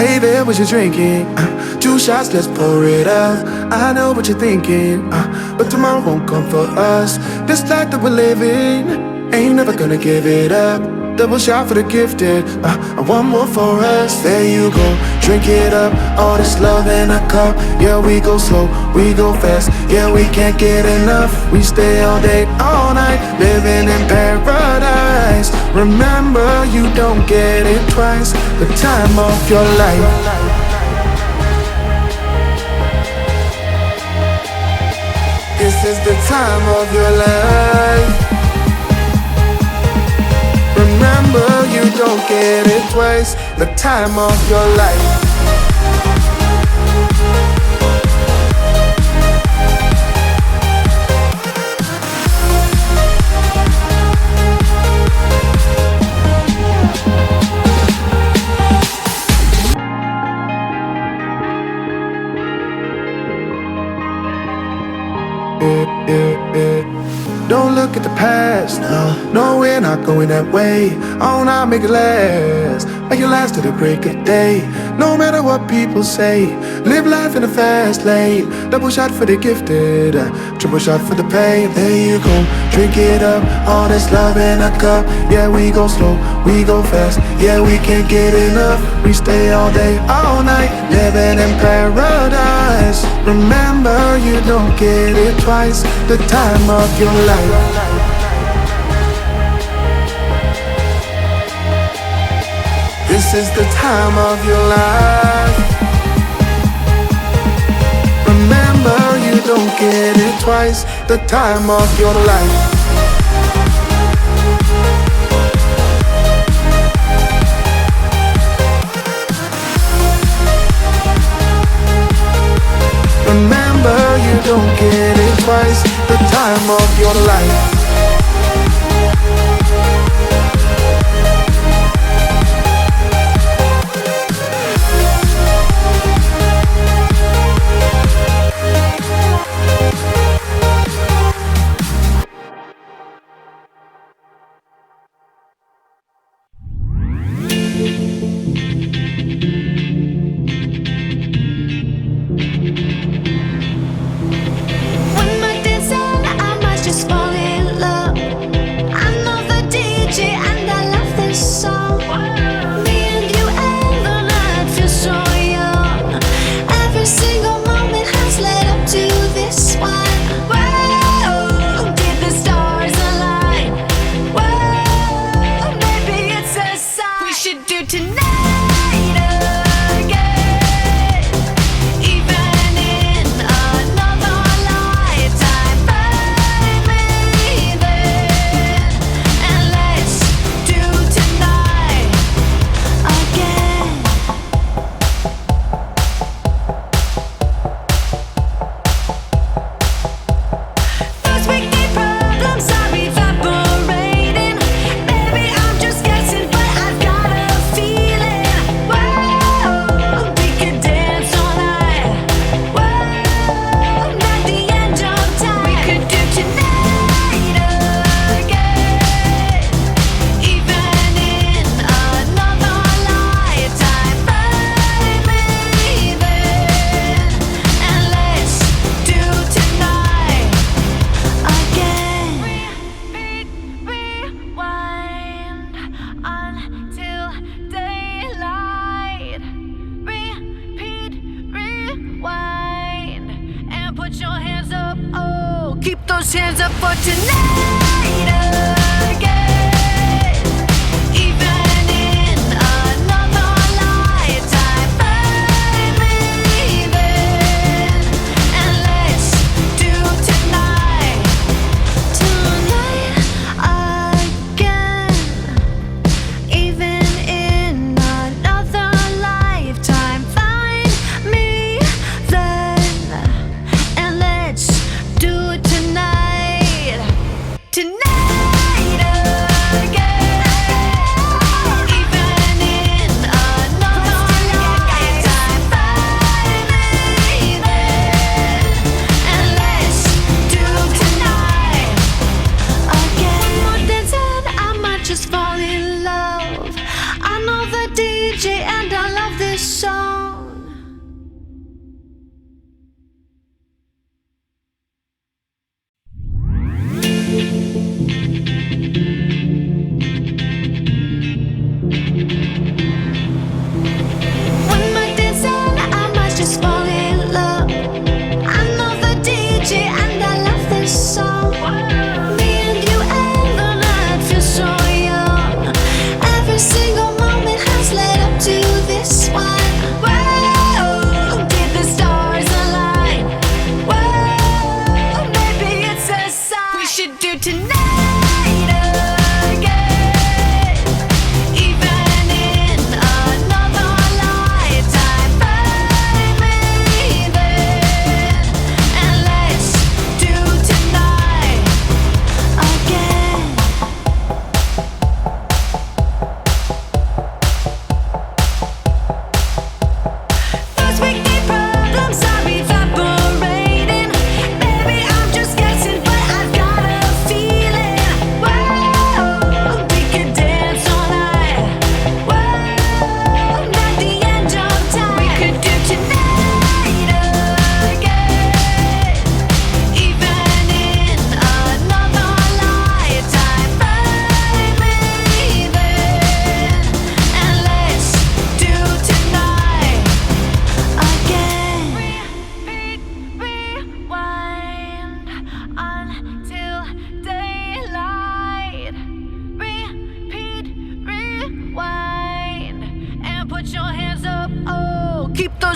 Hey there, what you drinking? 2 shots, let's pour it up. I know what you're thinking, but tomorrow won't come for us. This life that we're living, ain't never gonna give it up. Double shot for the gifted, and one more for us. There you go, drink it up. All this love in a cup. Yeah, we go slow, we go fast. Yeah, we can't get enough. We stay all day, all night, living in paradise. Remember, you don't get it twice. The time of your life. This is the time of your life. Remember, you don't get it twice. The time of your life. Don't look at the past, no, we're not going that way. Oh, now make it last, make it last to the break of day. No matter what people say, live life in a fast lane. Double shot for the gifted, triple shot for the pain. There you go, drink it up, all this love in a cup. Yeah, we go slow, we go fast. Yeah, we can't get enough. We stay all day, all night, living in paradise. Remember, you don't get it twice. The time of your life. This is the time of your life. Remember, you don't get it twice. The time of your life. Remember, you don't get it twice. The time of your life. Hands up for tonight again. Even in another lifetime, find me then, and let's do tonight again. Even in another lifetime, find me then, and let's do it tonight.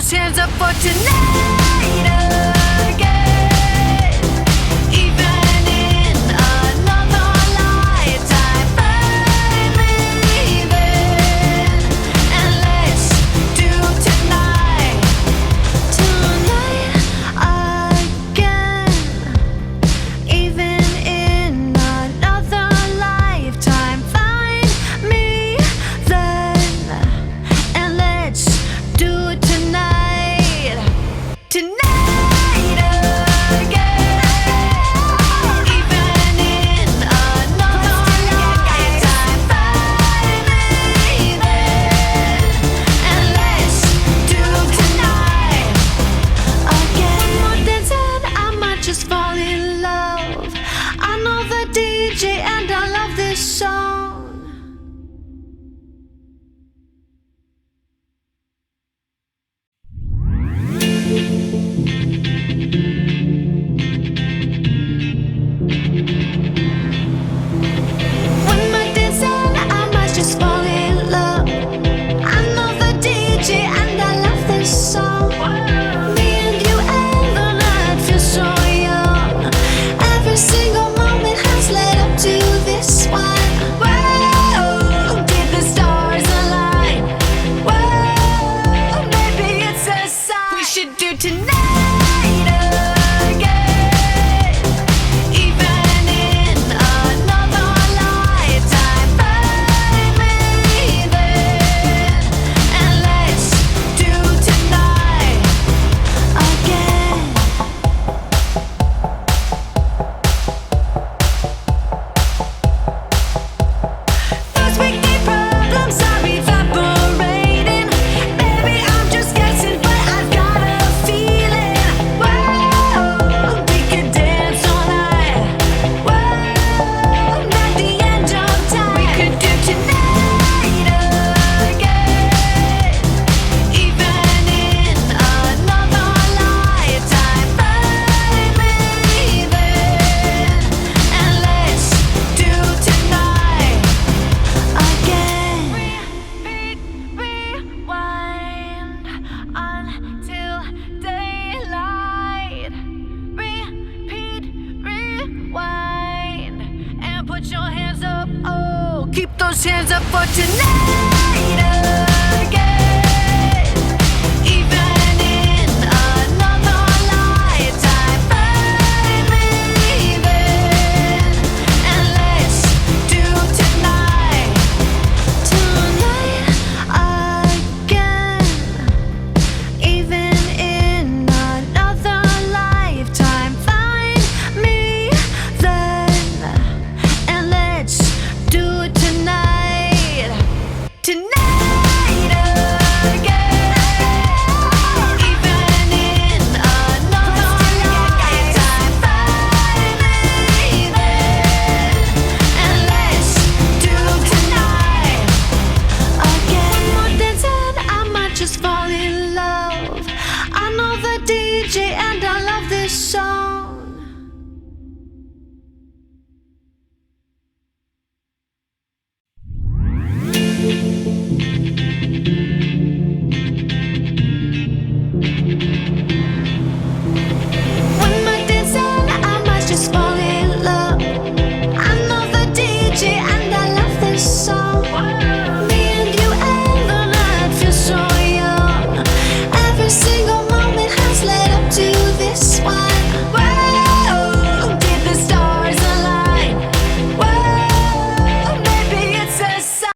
those hands up for tonight again. Even in another lifetime, find me then, and let's do tonight again. Even in another lifetime, find me then, and let's do it tonight again. Even in another lifetime, find me then, and let's do tonight again. One more dance and I might just fall in love. I know the DJ and I love this song. One more dance and I might just fall in love. I know the DJ and I love this song. Me and you and the night feels so young. Every single moment has led up to this one. Whoa, did the stars align? Whoa, maybe it's a sign. We should do tonight again. Even in another lifetime, find me then, and let's do tonight again. Those weekday problems are evaporating. Baby, I'm just guessing, but I've got a feeling. Whoa, we could dance all night. Whoa, not the end of time. We could do tonight again. Even in another lifetime, find me then, and let's do tonight again. Rewind until daylight. Repeat, rewind, and put your hands up. Oh, keep those hands up for tonight.